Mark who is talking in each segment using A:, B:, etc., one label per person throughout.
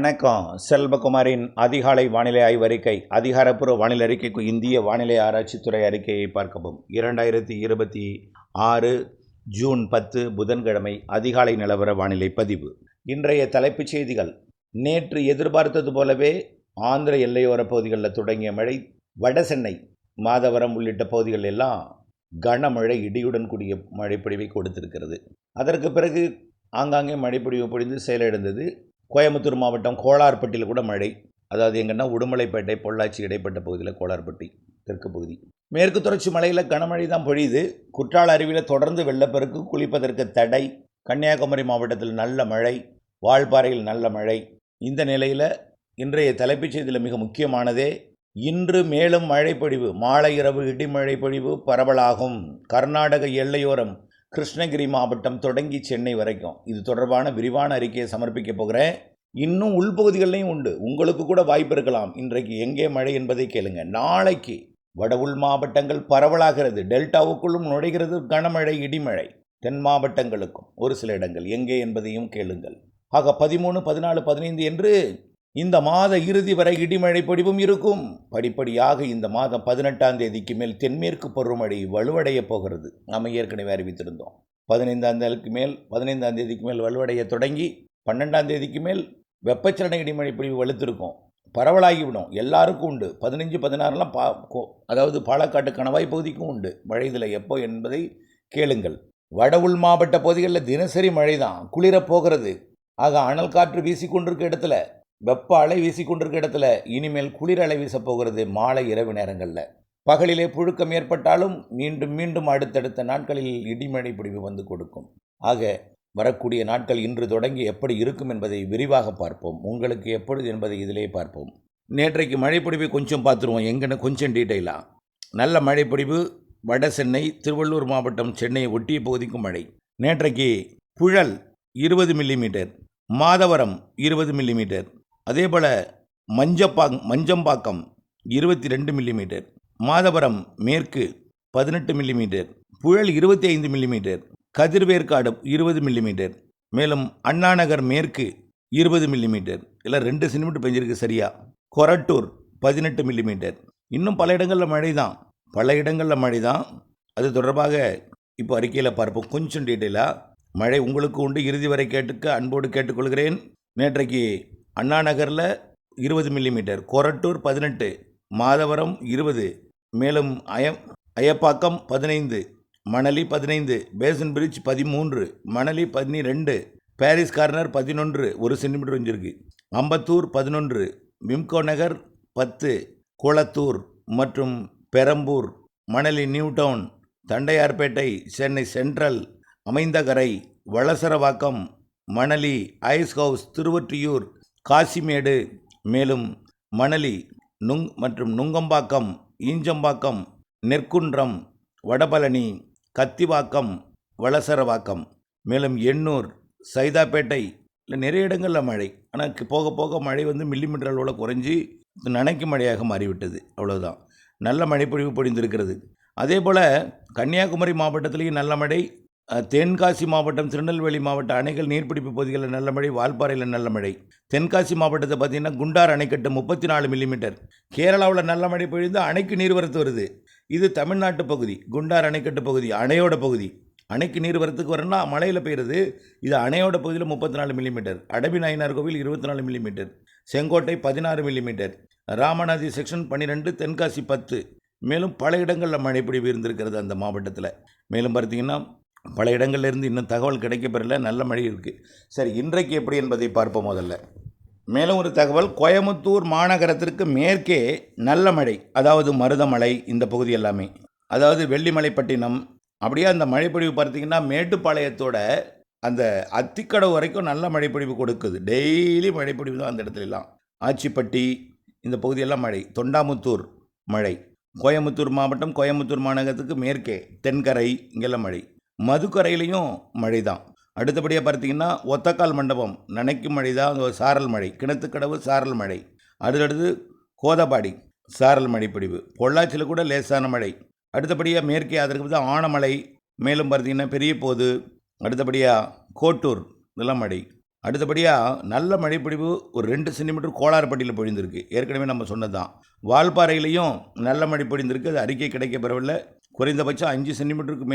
A: வணக்கம். செல்வகுமாரின் அதிகாலை வானிலை ஆய்வறிக்கை. அதிகாரப்பூர்வ வானிலை அறிக்கைக்கு இந்திய வானிலை ஆராய்ச்சித்துறை அறிக்கையை பார்க்கவும். 2026 ஜூன் 10 புதன்கிழமை அதிகாலை நிலவர வானிலை பதிவு. இன்றைய தலைப்புச் செய்திகள். நேற்று எதிர்பார்த்தது போலவே ஆந்திர எல்லையோர பகுதிகளில் தொடங்கிய மழை வட சென்னை, மாதவரம் உள்ளிட்ட பகுதிகள் எல்லாம் கனமழை, இடியுடன் கூடிய மழைப்பொழிவை கொடுத்திருக்கிறது. அதற்கு பிறகு ஆங்காங்கே மழைப்பொழிவு பொழிந்து செயலிழந்தது. கோயம்புத்தூர் மாவட்டம் கோளார்பட்டியில் கூட மழை, அதாவது எங்கன்னா உடுமலைப்பேட்டை பொள்ளாச்சி இடைப்பட்ட பகுதியில் கோளார்பட்டி தெற்கு பகுதி. மேற்கு தொடர்ச்சி மலையில் கனமழை தான் பொழியுது. குற்றால அருவியில் தொடர்ந்து வெள்ளப்பெருக்கு, குளிப்பதற்கு தடை. கன்னியாகுமரி மாவட்டத்தில் நல்ல மழை, வால்பாறையில் நல்ல மழை. இந்த நிலையில் இன்றைய தலைப்புச் செய்தியில் மிக முக்கியமானதே, இன்று மேலும் மழை பொழிவு, மாலை இரவு இடிமழை பொழிவு பரவலாகும். கர்நாடக எல்லையோரம் கிருஷ்ணகிரி மாவட்டம் தொடங்கி சென்னை வரைக்கும் இது தொடர்பான விரிவான அறிக்கையை சமர்ப்பிக்க போகிறேன். இன்னும் உள்பகுதிகளையும் உண்டு, உங்களுக்கு கூட வாய்ப்பு இருக்கலாம். இன்றைக்கு எங்கே மழை என்பதை கேளுங்க. நாளைக்கு வட உள் மாவட்டங்கள் பரவலாகிறது, டெல்டாவுக்குள்ளும் நுழைகிறது கனமழை, இடிமழை. தென் மாவட்டங்களுக்கும் ஒரு சில இடங்கள் எங்கே என்பதையும் கேளுங்கள். ஆக 13, 14, 15 என்று இந்த மாத இறுதி வரை இடிமழை பொழிவும் இருக்கும். படிப்படியாக இந்த மாதம் 18ஆம் தேதிக்கு மேல் தென்மேற்கு பருவமழை வலுவடைய போகிறது. நாம் ஏற்கனவே அறிவித்திருந்தோம். 15ஆம் தேதிக்கு மேல் வலுவடைய தொடங்கி 12ஆம் தேதிக்கு மேல் வெப்பச்சலன இடிமழை பொழிவு வலுத்திருக்கும், பரவலாகிவிடும். எல்லாருக்கும் உண்டு. 15, 16லாம் அதாவது பாலக்காட்டு கணவாய் பகுதிக்கும் உண்டு மழை. இதில் எப்போ என்பதை கேளுங்கள். வட உள் மாவட்ட பகுதிகளில் தினசரி மழை தான், குளிரப் போகிறது. ஆக அனல் காற்று வீசிக்கொண்டிருக்க இடத்துல, வெப்ப அலை வீசிக்கொண்டிருக்க இடத்துல இனிமேல் குளிர் அலை வீசப்போகிறது. மாலை இரவு நேரங்களில் பகலிலே புழுக்கம் ஏற்பட்டாலும் மீண்டும் மீண்டும் அடுத்தடுத்த நாட்களில் இடிமழை பொழிவு வந்து கொடுக்கும். ஆக வரக்கூடிய நாட்கள் இன்று தொடங்கி எப்படி இருக்கும் என்பதை விரிவாக பார்ப்போம். உங்களுக்கு எப்பொழுது என்பதை இதிலே பார்ப்போம். நேற்றைக்கு மழைப்பொழிவை கொஞ்சம் பார்த்துருவோம். எங்கன்னு கொஞ்சம் டீட்டெயிலாக. நல்ல மழைப்பொழிவு வட சென்னை, திருவள்ளூர் மாவட்டம், சென்னையை ஒட்டிய பகுதிக்கும் மழை. நேற்றைக்கு புழல் 20 மில்லிமீட்டர், மாதவரம் 20 மில்லிமீட்டர், அதேபோல் மஞ்சம்பாக்கம் 22 மில்லிமீட்டர், மாதவரம் மேற்கு 18 மில்லிமீட்டர், புழல் 25 மில்லிமீட்டர், கதிர்வேற்காடு 20 மில்லிமீட்டர், மேலும் அண்ணாநகர் மேற்கு 20 மில்லிமீட்டர், இல்லை 2 சென்டிமீட்டர் பெஞ்சிருக்கு சரியா. கொரட்டூர் 18 மில்லிமீட்டர். இன்னும் பல இடங்களில் மழை தான், அது தொடர்பாக இப்போ அறிக்கையில் பார்ப்போம். கொஞ்சம் டீட்டெயிலாக மழை உங்களுக்கு உண்டு. இறுதி வரை அன்போடு கேட்டுக்கொள்கிறேன். நேற்றைக்கு அண்ணாநகரில் 20 மில்லிமீட்டர், கொரட்டூர் 18, மாதவரம் 20, மேலும் Ayappakkam 15, Manali 15, Basin Bridge 13, Manali 12, Paris Corner 11 1 centimetre வஞ்சிருக்கு, அம்பத்தூர் 11, விம்கோ நகர் 10, குளத்தூர் மற்றும் Perambur, Manali new town, Tondiarpet, Chennai central, Aminjikarai, Valasaravakkam, Manali, ice house, Thiruvottiyur, Kasimedu, மேலும் மணலி மற்றும் நுங்கம்பாக்கம், ஈஞ்சம்பாக்கம், நெற்குன்றம், வடபழனி, கத்திவாக்கம், வளசரவாக்கம், மேலும் எண்ணூர், சைதாப்பேட்டை, இல்லை நிறைய இடங்களில் மழை. ஆனால் போக போக மழை மில்லிமீட்டர் அளவில் குறைஞ்சி நனைக்கும் மழையாக மாறிவிட்டது. அவ்வளோதான். நல்ல மழைப்பொழிவு பொழிந்திருக்கிறது. அதே போல் கன்னியாகுமரி மாவட்டத்திலேயும் நல்ல மழை. தென்காசி மாவட்டம், திருநெல்வேலி மாவட்ட அணைகள் நீர்பிடிப்பு பகுதிகளில் நல்ல மழை, வால்பாறையில் நல்ல மழை. தென்காசி மாவட்டத்தை பார்த்திங்கன்னா குண்டார் அணைக்கட்டு 34 மில்லிமீட்டர். கேரளாவில் நல்ல மழை பொழிந்து அணைக்கு நீர்வரத்து வருது. இது தமிழ்நாட்டு பகுதி, குண்டார் அணைக்கட்டு பகுதி, அணையோட பகுதி. அணைக்கு நீர்வரத்துக்கு வரணும்னா மழையில் பெய்யுறது. இது அணையோட பகுதியில் 34 millimetre. Adavi Nayanar Kovil 24 millimetre, Sengottai 16 millimetre, Ramanathi section 12, Tenkasi 10. மேலும் பல இடங்களில் மழைப்பொழிவு இருந்திருக்கிறது அந்த மாவட்டத்தில். மேலும் பார்த்திங்கன்னா பல இடங்கள்லேருந்து இன்னும் தகவல் கிடைக்கப்பெறல, நல்ல மழை இருக்குது. சரி, இன்றைக்கு எப்படி என்பதை பார்ப்போம். முதல்ல மேலும் ஒரு தகவல். கோயம்புத்தூர் மாநகரத்திற்கு மேற்கே நல்ல மழை, அதாவது மருதமலை, இந்த பகுதி எல்லாமே, அதாவது வெள்ளிமலைப்பட்டினம், அப்படியே அந்த மழைப்பொழிவு பார்த்திங்கன்னா மேட்டுப்பாளையத்தோட அந்த அத்திக்கடவு வரைக்கும் நல்ல மழைப்பொழிவு கொடுக்குது. டெய்லி மழைப்பொழிவு தான் அந்த இடத்துலலாம். ஆச்சிப்பட்டி இந்த பகுதியெல்லாம் மழை. தொண்டாமுத்தூர் மழை. கோயம்புத்தூர் மாவட்டம், கோயம்புத்தூர் மாநகரத்துக்கு மேற்கே தென்கரை, இங்கெல்லாம் மழை. மதுக்கரையிலையும் மழை தான். அடுத்தபடியாக பார்த்திங்கன்னா ஒத்தக்கால் மண்டபம் நனைக்கும் மழை தான், சாரல் மழை. கிணத்துக்கடவு சாரல் மழை. அடுத்தடுத்து கோதபாடி சாரல் மழைப்பொழிவு. பொள்ளாச்சியில் கூட லேசான மழை. அடுத்தபடியாக மேற்கே அதற்கு தான் ஆனமலை, மேலும் பார்த்திங்கன்னா பெரிய போது, அடுத்தபடியாக கோட்டூர், இதெல்லாம் மழை. அடுத்தபடியாக நல்ல மழைப்பொழிவு ஒரு 2 சென்டிமீட்டர் கோளாறுப்பட்டியில் பொழிந்திருக்கு. ஏற்கனவே நம்ம சொன்னது தான். வால்பாறையிலையும் நல்ல மழை பொழிந்திருக்கு. அது அறிக்கை கிடைக்கப்பெறவில்லை. குறைந்தபட்சம் 5 சென்டிமீட்டருக்கு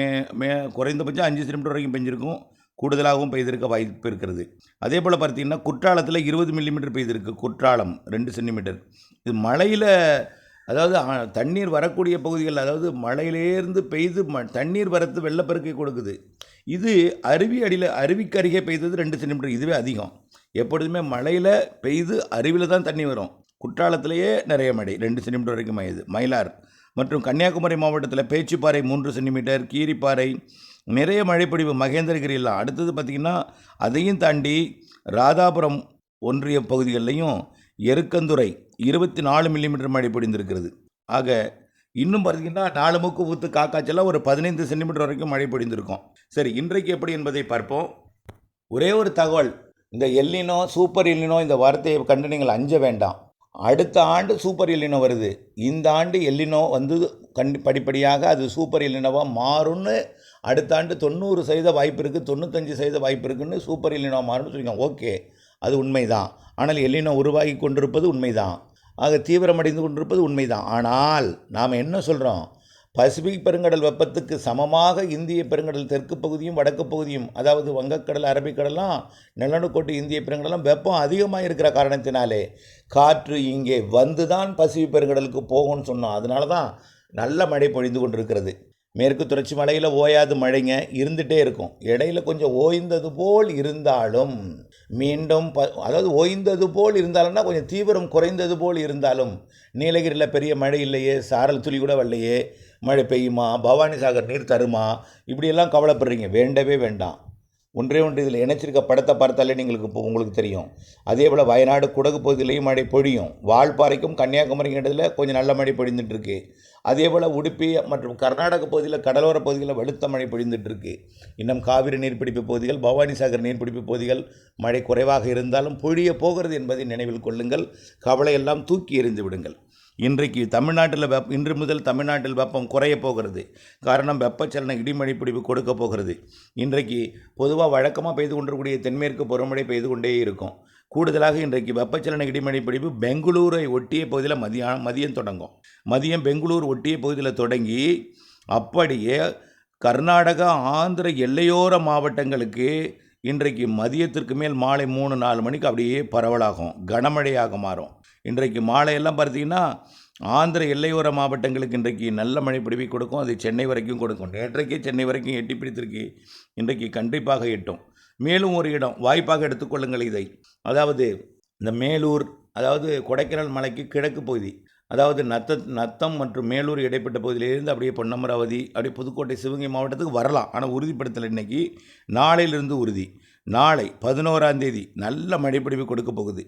A: குறைந்தபட்சம் 5 சென்டிமீட்டர் வரைக்கும் பெஞ்சிருக்கும். கூடுதலாகவும் பெய்திருக்க வாய்ப்பு இருக்கிறது. அதே போல் பார்த்தீங்கன்னா குற்றாலத்தில் 20 மில்லிமீட்டர் பெய்திருக்கு. குற்றாலம் 2 சென்டிமீட்டர். இது மழையில், அதாவது தண்ணீர் வரக்கூடிய பகுதிகள், அதாவது மழையிலேருந்து பெய்து தண்ணீர் வரத்து வெள்ளப்பெருக்கை கொடுக்குது. இது அருவிக்கு அருகே பெய்தது 2 சென்டிமீட்டர். இதுவே அதிகம். எப்பொழுதுமே மழையில் பெய்து அருவியில் தான் தண்ணி வரும். குற்றாலத்திலேயே நிறைய மழை 2 சென்டிமீட்டர் வரைக்கும் பெய்யுது. மயிலார் மற்றும் கன்னியாகுமரி மாவட்டத்தில் பேச்சிப்பாறை 3 சென்டிமீட்டர், கீரிப்பாறை நிறைய மழைப்பொழிவு, மகேந்திரகிரியெல்லாம். அடுத்தது பார்த்திங்கன்னா அதையும் தாண்டி ராதாபுரம் ஒன்றிய பகுதிகளிலையும் எருக்கந்துறை 24 மில்லிமீட்டர் மழை பொழிந்திருக்கிறது. ஆக இன்னும் பார்த்திங்கன்னா 4 மூக்கு ஊத்து காக்காச்செல்லாம் ஒரு 15 சென்டிமீட்டர் வரைக்கும் மழை பொழிந்திருக்கும். சரி, இன்றைக்கு எப்படி என்பதை பார்ப்போம். ஒரே ஒரு தகவல், இந்த எல்லினோ சூப்பர் எல்லினோ இந்த வார்த்தையை கண்டு நீங்கள் அஞ்ச வேண்டாம். அடுத்த ஆண்டு சூப்பர் எல்லினோ வருது. இந்த ஆண்டு எல்லினோ வந்து படிப்படியாக அது சூப்பர் எல்லினோவாக மாறும்னு அடுத்த ஆண்டு 90% வாய்ப்பு இருக்குது, 95% வாய்ப்பு இருக்குதுன்னு சூப்பர் எல்லினோ மாறும்னு சொல்லியிருக்காங்க. ஓகே, அது உண்மைதான். ஆனால் எல்லினோ உருவாகி கொண்டிருப்பது உண்மைதான். ஆக தீவிரமடைந்து கொண்டிருப்பது உண்மைதான். ஆனால் நாம் என்ன சொல்கிறோம், பசிபிக் பெருங்கடல் வெப்பத்துக்கு சமமாக இந்திய பெருங்கடல் தெற்கு பகுதியும் வடக்கு பகுதியும், அதாவது வங்கக்கடல், அரபிக்கடலாம், நிலநடுக்கோட்டு இந்திய பெருங்கடலாம் வெப்பம் அதிகமாக இருக்கிற காரணத்தினாலே காற்று இங்கே வந்து தான் பசிபிக் பெருங்கடலுக்கு போகும்னு சொன்னோம். அதனால தான் நல்ல மழை பொழிந்து கொண்டிருக்கிறது. மேற்கு தொடர்ச்சி மலையில் ஓயாது மழைங்க இருந்துகிட்டே இருக்கும். இடையில கொஞ்சம் ஓய்ந்தது போல் இருந்தாலும் மீண்டும் அதாவது ஓய்ந்தது போல் இருந்தாலும்னா கொஞ்சம் தீவிரம் குறைந்தது போல் இருந்தாலும், நீலகிரியில் பெரிய மழை இல்லையே, சாரல் துளி கூட வரலையே, மழை பெய்யுமா, பவானி சாகர் நீர் தருமா, இப்படியெல்லாம் கவலைப்படுறீங்க. வேண்டவே வேண்டாம். ஒன்றே ஒன்று இதில் இணைச்சிருக்க படத்தை பார்த்தாலே உங்களுக்கு தெரியும். அதே போல் வயநாடு குடகு பகுதியிலையும் மழை பொழியும். வால்பாறைக்கும் கன்னியாகுமரிக்கும் இடத்துல கொஞ்சம் நல்ல மழை பொழிந்துட்டுருக்கு. அதே போல் உடுப்பி மற்றும் கர்நாடக பகுதியில் கடலோர பகுதிகளில் வெளுத்த மழை பொழிந்துட்டுருக்கு. இன்னும் காவிரி நீர்பிடிப்பு பகுதிகள், பவானி சாகர் நீர்பிடிப்பு பகுதிகள் மழை குறைவாக இருந்தாலும் பொழிய போகிறது என்பதை நினைவில் கொள்ளுங்கள். கவலையெல்லாம் தூக்கி எறிந்து விடுங்கள். இன்றைக்கு தமிழ்நாட்டில் இன்று முதல் தமிழ்நாட்டில் வெப்பம் குறைய போகிறது. காரணம், வெப்பச்சலன இடிமழை பிடிப்பு கொடுக்க போகிறது. இன்றைக்கு பொதுவாக வழக்கமாக பெய்து கொண்டிருக்கக்கூடிய தென்மேற்கு பருவமழை பெய்து கொண்டே இருக்கும். கூடுதலாக இன்றைக்கு வெப்பச்சலன இடிமழை பிடிப்பு பெங்களூரை ஒட்டிய பகுதியில் மதியம் தொடங்கும். மதியம் பெங்களூர் ஒட்டிய பகுதியில் தொடங்கி அப்படியே கர்நாடகா, ஆந்திர எல்லையோர மாவட்டங்களுக்கு இன்றைக்கு மதியத்திற்கு மேல் மாலை 3-4 மணிக்கு அப்படியே பரவலாகும், கனமழையாக மாறும். இன்றைக்கு மாலையெல்லாம் பார்த்தீங்கன்னா ஆந்திர எல்லையோர மாவட்டங்களுக்கு இன்றைக்கு நல்ல மழை பிடிப்பை கொடுக்கும். அது சென்னை வரைக்கும் கொடுக்கும். நேற்றைக்கே சென்னை வரைக்கும் எட்டி பிடித்திருக்கு. இன்றைக்கு கண்டிப்பாக எட்டும். மேலும் ஒரு இடம் வாய்ப்பாக எடுத்துக்கொள்ளுங்கள் இதை. அதாவது இந்த மேலூர், அதாவது கொடைக்கானல் மலைக்கு கிழக்கு பகுதி, அதாவது நத்தம் மற்றும் மேலூர் இடைப்பட்ட பகுதியிலிருந்து அப்படியே பொன்னமராவதி, அப்படியே புதுக்கோட்டை, சிவகங்கை மாவட்டத்துக்கு வரலாம். ஆனால் உறுதிப்படுத்தலை. இன்றைக்கி நாளையிலிருந்து உறுதி. நாளை 11ஆம் தேதி நல்ல மழைப்பொழிவு கொடுக்க போகுது.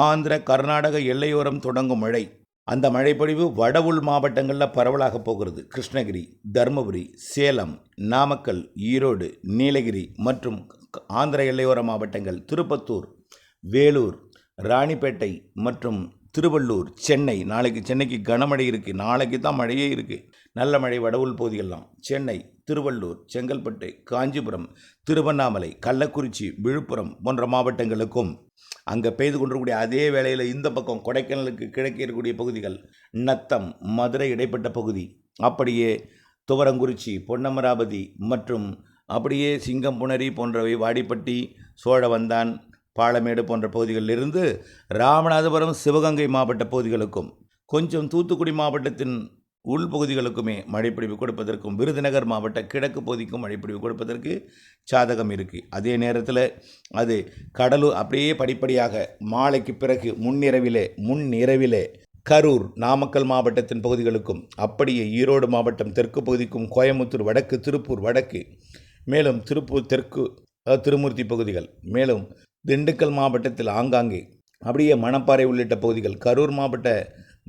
A: ஆந்திர கர்நாடக எல்லையோரம் தொடங்கும் மழை, அந்த மழைப்பொழிவு வட உள் மாவட்டங்களில் பரவலாக போகிறது. கிருஷ்ணகிரி, தருமபுரி, சேலம், நாமக்கல், ஈரோடு, நீலகிரி மற்றும் ஆந்திர எல்லையோர மாவட்டங்கள், திருப்பத்தூர், வேலூர், ராணிப்பேட்டை மற்றும் திருவள்ளூர், சென்னை. நாளைக்கு சென்னைக்கு கனமழை இருக்குது. நாளைக்கு தான் மழையே இருக்குது. நல்ல மழை வடவுள் பகுதிகள்லாம். சென்னை, திருவள்ளூர், செங்கல்பட்டு, காஞ்சிபுரம், திருவண்ணாமலை, கள்ளக்குறிச்சி, விழுப்புரம் போன்ற மாவட்டங்களுக்கும் அங்கே பெய்து கொண்டிருக்கக்கூடிய அதே வேளையில் இந்த பக்கம் கொடைக்கானலுக்கு கிழக்கே இருக்கக்கூடிய பகுதிகள், நத்தம், மதுரை இடைப்பட்ட பகுதி, அப்படியே துவரங்குறிச்சி, பொன்னமராவதி மற்றும் அப்படியே சிங்கம்புணரி போன்றவை, வாடிப்பட்டி, சோழவந்தான், பாலமேடு போன்ற பகுதிகளிலிருந்து ராமநாதபுரம், சிவகங்கை மாவட்ட பகுதிகளுக்கும் கொஞ்சம் தூத்துக்குடி மாவட்டத்தின் உள்பகுதிகளுக்குமே மழைப்பொழிவு கொடுப்பதற்கும், விருதுநகர் மாவட்ட கிழக்கு பகுதிக்கும் மழைப்பொழிவு கொடுப்பதற்கு சாதகம் இருக்குது. அதே நேரத்தில் அது கடலூர் அப்படியே படிப்படியாக மாலைக்கு பிறகு முன்னிரவிலே கரூர், நாமக்கல் மாவட்டத்தின் பகுதிகளுக்கும், அப்படியே ஈரோடு மாவட்டம் தெற்கு பகுதிக்கும், கோயம்புத்தூர் வடக்கு, திருப்பூர் வடக்கு, மேலும் திருப்பூர் தெற்கு, திருமூர்த்தி பகுதிகள், மேலும் திண்டுக்கல் மாவட்டத்தில் ஆங்காங்கே, அப்படியே மணப்பாறை உள்ளிட்ட பகுதிகள், கரூர் மாவட்ட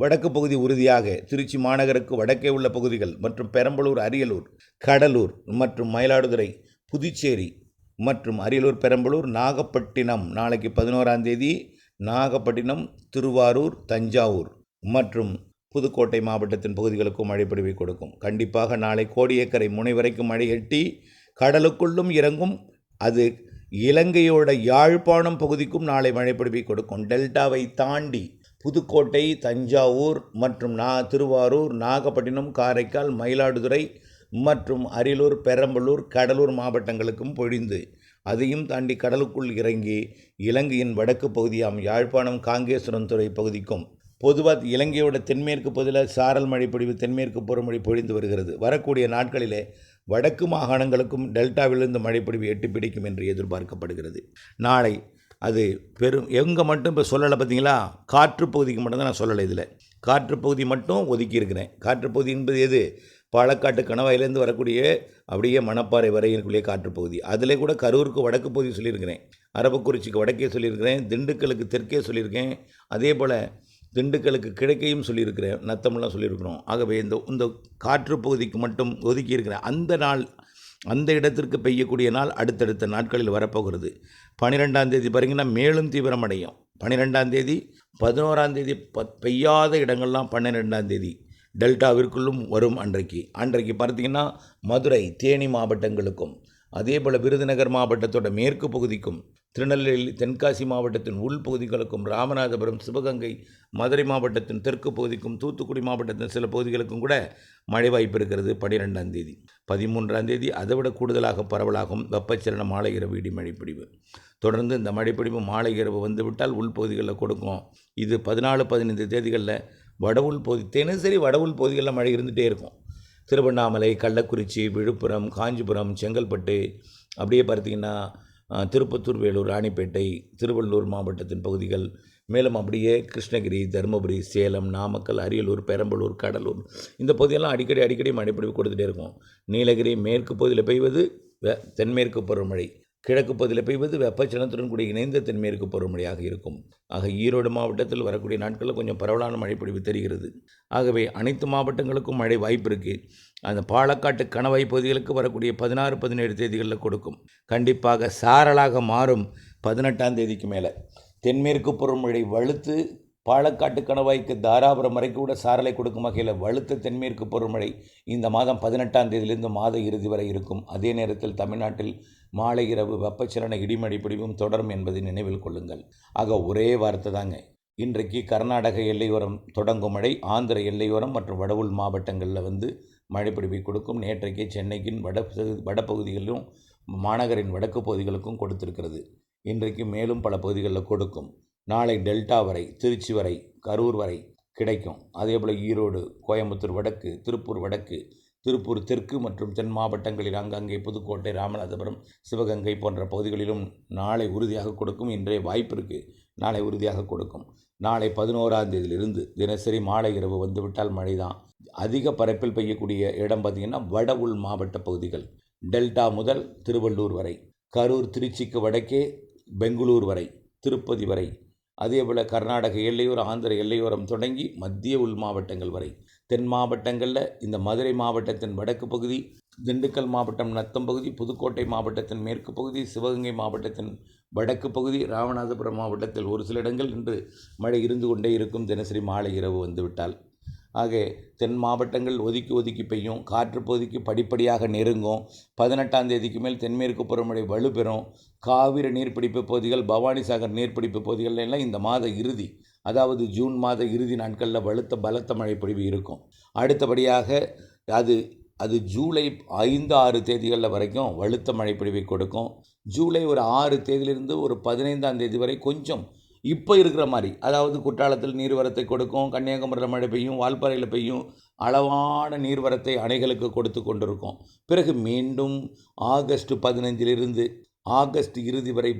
A: வடக்கு பகுதி உறுதியாக, திருச்சி மாநகருக்கு வடக்கே உள்ள பகுதிகள் மற்றும் பெரம்பலூர், அரியலூர், கடலூர் மற்றும் மயிலாடுதுறை, புதுச்சேரி மற்றும் அரியலூர், பெரம்பலூர், நாகப்பட்டினம், நாளைக்கு 11ஆம் தேதி நாகப்பட்டினம், திருவாரூர், தஞ்சாவூர் மற்றும் புதுக்கோட்டை மாவட்டத்தின் பகுதிகளுக்கும் மழைப்பொழிவை கொடுக்கும். கண்டிப்பாக நாளை கோடியக்கரை முனை வரைக்கும் மழை எட்டி கடலுக்குள்ளும் இறங்கும். அது இலங்கையோட யாழ்ப்பாணம் பகுதிக்கும் நாளை மழைப்பொழிவை கொடுக்கும். டெல்டாவை தாண்டி புதுக்கோட்டை, தஞ்சாவூர் மற்றும் திருவாரூர், நாகப்பட்டினம், காரைக்கால், மயிலாடுதுறை மற்றும் அரியலூர், பெரம்பலூர், கடலூர் மாவட்டங்களுக்கும் பொழிந்து அதையும் தாண்டி கடலுக்குள் இறங்கி இலங்கையின் வடக்கு பகுதியாம் யாழ்ப்பாணம், காங்கேசனத்துறை பகுதிக்கும் பொதுவாக இலங்கையோட தென்மேற்கு பகுதியில் சாரல் மழை பொழிவு தென்மேற்கு பருவமழை பொழிந்து வருகிறது. வரக்கூடிய நாட்களிலே வடக்கு மாகாணங்களுக்கும் டெல்டாவிலிருந்து மழைப்பொழிவு எட்டி பிடிக்கும் என்று எதிர்பார்க்கப்படுகிறது. நாளை அது எங்கே மட்டும் இப்போ சொல்லலை பார்த்தீங்களா, காற்று பகுதிக்கு மட்டும்தான் நான் சொல்லலை. இதில் காற்று பகுதி மட்டும் ஒதுக்கியிருக்கிறேன். காற்று பகுதி என்பது எது? பாலக்காட்டு கணவாயிலேருந்து வரக்கூடிய அப்படியே மணப்பாறை வரை இருக்கக்கூடிய காற்றுப்பகுதி. அதில் கூட கரூருக்கு வடக்கு பகுதி சொல்லியிருக்கிறேன், அரவக்குறிச்சிக்கு வடக்கே சொல்லியிருக்கிறேன், திண்டுக்கலுக்கு தெற்கே சொல்லியிருக்கேன், அதே போல் திண்டுக்கலுக்கு கிழக்கையும் சொல்லியிருக்கிறேன், நத்தமெல்லாம் சொல்லியிருக்கிறோம். ஆகவே இந்த காற்று பகுதிக்கு மட்டும் ஒதுக்கியிருக்கிறேன். அந்த இடத்திற்கு பெய்யக்கூடிய நாள் அடுத்தடுத்த நாட்களில் வரப்போகிறது. 12ஆம் தேதி பாருங்கன்னா மேலும் தீவிரமடையும். 12ஆம் தேதி 11ஆம் தேதி பெய்யாத இடங்கள்லாம் 12ஆம் தேதி டெல்டாவிற்குள்ளும் வரும். அன்றைக்கு பார்த்தீங்கன்னா மதுரை, தேனி மாவட்டங்களுக்கும், அதே போல் விருதுநகர் மாவட்டத்தோட மேற்கு பகுதிக்கும், திருநெல்வேலி, தென்காசி மாவட்டத்தின் உள்பகுதிகளுக்கும், ராமநாதபுரம், சிவகங்கை, மதுரை மாவட்டத்தின் தெற்கு பகுதிக்கும், தூத்துக்குடி மாவட்டத்தின் சில பகுதிகளுக்கும் கூட மழை வாய்ப்பு இருக்கிறது. 12ஆம் தேதி 13ஆம் தேதி அதை விட கூடுதலாக பரவலாகும். வெப்பச்சலன மாலை இரவு இடி மழைப்பிடிவு தொடர்ந்து இந்த மழைப்பிடிவு மாலை இரவு வந்துவிட்டால் உள்பகுதிகளில் கொடுக்கும். இது 14, 15 தேதிகளில் வடவுள் பகுதி, தினசரி வடவுள் பகுதிகளில் மழை இருந்துகிட்டே இருக்கும். திருவண்ணாமலை, கள்ளக்குறிச்சி, விழுப்புரம், காஞ்சிபுரம், செங்கல்பட்டு, அப்படியே பார்த்திங்கன்னா திருப்பத்தூர், வேலூர், ராணிப்பேட்டை, திருவள்ளூர் மாவட்டத்தின் பகுதிகள், மேலும் அப்படியே கிருஷ்ணகிரி, தருமபுரி, சேலம், நாமக்கல், அரியலூர், பெரம்பலூர், கடலூர், இந்த பகுதியெல்லாம் அடிக்கடி மழைப்பொழிவு கொடுத்துட்டே இருக்கும். நீலகிரி மேற்கு பகுதியில் பெய்வது தென்மேற்கு பருவமழை, கிழக்கு பகுதியில் பெய்வது வெப்பச்சலனத்துடன் கூடிய இணைந்த தென்மேற்கு பருவமழையாக இருக்கும். ஆக ஈரோடு மாவட்டத்தில் வரக்கூடிய நாட்களில் கொஞ்சம் பரவலான மழைப்பொழிவு தெரிகிறது. ஆகவே அனைத்து மாவட்டங்களுக்கும் மழை வாய்ப்பு இருக்குது. அந்த பாலக்காட்டு கணவாய் பகுதிகளுக்கு வரக்கூடிய 16, 17 தேதிகளில் கொடுக்கும். கண்டிப்பாக சாரலாக மாறும். 18ஆம் தேதிக்கு மேலே தென்மேற்கு பருவமழை வலுத்து பாலக்காட்டு கணவாய்க்கு தாராபுரம் வரைக்கும் கூட சாரலை கொடுக்கும் வகையில் வலுத்த தென்மேற்கு பருவமழை இந்த மாதம் 18ஆம் தேதியிலிருந்து மாத இறுதி வரை இருக்கும். அதே நேரத்தில் தமிழ்நாட்டில் மாலை இரவு வெப்பச்சலன இடிமழை பொழிவும் தொடரும் என்பதை நினைவில் கொள்ளுங்கள். ஆக ஒரே வார்த்தை தாங்க. இன்றைக்கு கர்நாடக எல்லையோரம் தொடங்கும் மழை ஆந்திர எல்லையோரம் மற்றும் வடவுள் மாவட்டங்களில் மழைப்பொழிவை கொடுக்கும். நேற்றைக்கு சென்னைக்கின் வடபகுதிகளிலும் மாநகரின் வடக்கு பகுதிகளுக்கும் கொடுத்திருக்கிறது. இன்றைக்கு மேலும் பல பகுதிகளில் கொடுக்கும். நாளை டெல்டா வரை, திருச்சி வரை, கரூர் வரை கிடைக்கும். அதேபோல் ஈரோடு, கோயம்புத்தூர் வடக்கு, திருப்பூர் வடக்கு, திருப்பூர் தெற்கு மற்றும் தென் மாவட்டங்களில் அங்கங்கே புதுக்கோட்டை, ராமநாதபுரம், சிவகங்கை போன்ற பகுதிகளிலும் நாளை உறுதியாக கொடுக்கும். இன்றைய வாய்ப்பு இருக்குது, நாளை உறுதியாக கொடுக்கும். நாளை 11ஆம் தேதியிலிருந்து தினசரி மாலை இரவு வந்துவிட்டால் மழை தான். அதிக பரப்பில் பெய்யக்கூடிய இடம் பார்த்திங்கன்னா வட உள் மாவட்ட பகுதிகள், டெல்டா முதல் திருவள்ளூர் வரை, கரூர், திருச்சிக்கு வடக்கே பெங்களூர் வரை, திருப்பதி வரை, அதேபோல் கர்நாடக எல்லையோர, ஆந்திர எல்லையோரம் தொடங்கி மத்திய உள் மாவட்டங்கள் வரை, தென் மாவட்டங்களில் இந்த மதுரை மாவட்டத்தின் வடக்கு பகுதி, திண்டுக்கல் மாவட்டம் நத்தம் பகுதி, புதுக்கோட்டை மாவட்டத்தின் மேற்கு பகுதி, சிவகங்கை மாவட்டத்தின் வடக்கு பகுதி, ராமநாதபுரம் மாவட்டத்தில் ஒரு சில இடங்கள் இன்று மழை இருந்து கொண்டே இருக்கும். தினசரி மாலை இரவு வந்துவிட்டால் ஆக தென் மாவட்டங்கள் ஒதுக்கி பெய்யும். காற்று பகுதிக்கு படிப்படியாக நெருங்கும். 18ஆம் தேதிக்கு மேல் தென்மேற்கு பருவமழை வலுப்பெறும். காவிரி நீர்பிடிப்பு பகுதிகள், பவானிசாகர் நீர்பிடிப்பு பகுதிகள் எல்லாம் இந்த மாத இறுதி, அதாவது ஜூன் மாத இறுதி நாட்களில் பலத்த மழை பொழிவு இருக்கும். அடுத்தபடியாக அது ஜூலை 5, 6 தேதிகளில் வரைக்கும் வலுத்த மழைப்பொழிவை கொடுக்கும். ஜூலை ஒரு 6 தேதியிலிருந்து ஒரு 15ஆம் தேதி வரை கொஞ்சம் இப்போ இருக்கிற மாதிரி, அதாவது குற்றாலத்தில் நீர்வரத்தை கொடுக்கும், கன்னியாகுமரியில் மழை பெய்யும், வால்பாறையில் பெய்யும், அளவான நீர்வரத்தை அணைகளுக்கு கொடுத்து கொண்டிருக்கும். பிறகு மீண்டும் ஆகஸ்ட் 15 ஆகஸ்ட் இறுதி வரை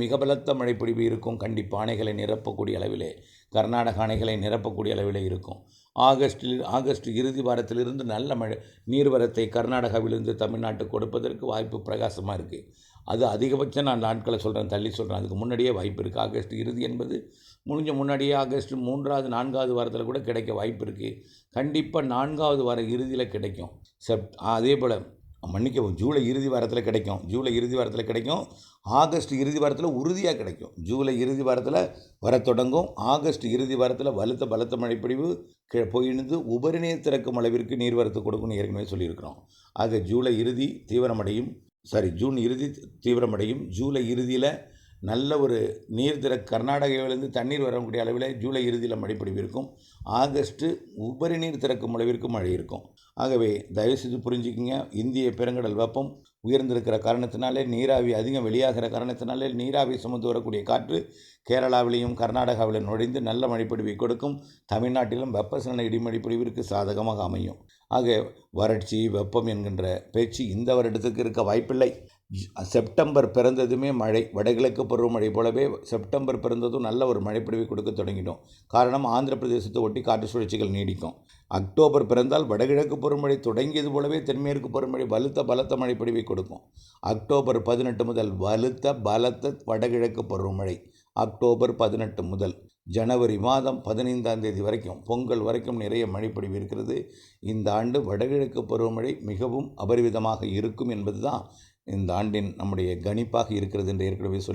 A: மிக பலத்த மழைப்பொழிவு இருக்கும். கண்டிப்பாக அணைகளை நிரப்பக்கூடிய அளவிலே, கர்நாடக அணைகளை நிரப்பக்கூடிய அளவிலே இருக்கும். ஆகஸ்ட் இறுதி வாரத்திலிருந்து நல்ல நீர்வரத்தை கர்நாடகாவிலிருந்து தமிழ்நாட்டுக்கு கொடுப்பதற்கு வாய்ப்பு பிரகாசமாக இருக்குது. அது அதிகபட்சம் நான் நாட்களை சொல்கிறேன், தள்ளி சொல்கிறேன், அதுக்கு முன்னாடியே வாய்ப்பு இருக்குது. ஆகஸ்ட் இறுதி என்பது முடிஞ்ச முன்னாடியே ஆகஸ்ட் 3வது 4வது வாரத்தில் கூட கிடைக்க வாய்ப்பு இருக்குது. கண்டிப்பாக 4வது வார இறுதியில் கிடைக்கும். அதே போல் ஜூலை இறுதி வாரத்தில் கிடைக்கும். ஆகஸ்ட் இறுதி வாரத்தில் உறுதியாக கிடைக்கும். ஜூலை இறுதி வாரத்தில் வர தொடங்கும். ஆகஸ்ட் இறுதி வாரத்தில் பலத்த மழைப்பொழிவு பொழிந்து உபரி நீர் திறக்கும் அளவிற்கு நீர்வரத்து கொடுக்கும்னு ஏற்கனவே சொல்லியிருக்கிறோம். ஆக ஜூலை இறுதி தீவிரமடையும். ஜூன் இறுதி தீவிரமடையும். ஜூலை இறுதியில் நல்ல ஒரு கர்நாடகாவிலிருந்து தண்ணீர் வரக்கூடிய அளவில் ஜூலை இறுதியில் மழைப்பொழிவு இருக்கும். ஆகஸ்ட்டு உபரி நீர் திறக்கும் அளவிற்கு மழை இருக்கும். ஆகவே தயவுசெய்து புரிஞ்சுக்கிங்க, இந்திய பெருங்கடல் வெப்பம் உயர்ந்திருக்கிற காரணத்தினாலே, நீராவி அதிகம் வெளியாகிற காரணத்தினாலே, நீராவி சுமந்து வரக்கூடிய காற்று கேரளாவிலையும் கர்நாடகாவிலும் நுழைந்து நல்ல மழைப்பொழிவை கொடுக்கும். தமிழ்நாட்டிலும் வெப்பசலன இடிமழைப்பொழிவிற்கு சாதகமாக அமையும். ஆக வறட்சி வெப்பம் என்கின்ற பேச்சு இந்த வருடத்துக்கு இருக்க வாய்ப்பில்லை. செப்டம்பர் பிறந்ததுமே மழை, வடகிழக்கு பருவமழை போலவே செப்டம்பர் பிறந்ததும் நல்ல ஒரு மழைப்பொழிவை கொடுக்க தொடங்கிட்டோம். காரணம், ஆந்திர பிரதேசத்தை ஒட்டி காற்று சுழற்சிகள் நீடிக்கும். அக்டோபர் பிறந்தால் வடகிழக்கு பருவமழை தொடங்கியது போலவே தென்மேற்கு பருவமழை பலத்த மழைப்பொழிவை கொடுக்கும். அக்டோபர் 18 முதல் பலத்த வடகிழக்கு பருவமழை. அக்டோபர் 18 முதல் ஜனவரி மாதம் 15ஆம் தேதி வரைக்கும், பொங்கல் வரைக்கும் நிறைய மழைப்பொழிவு இருக்கிறது. இந்த ஆண்டு வடகிழக்கு பருவமழை மிகவும் அபரிவிதமாக இருக்கும் என்பது தான் இந்த ஆண்டின் நம்முடைய கணிப்பாக இருக்கிறது என்று ஏற்கனவே சொல்லி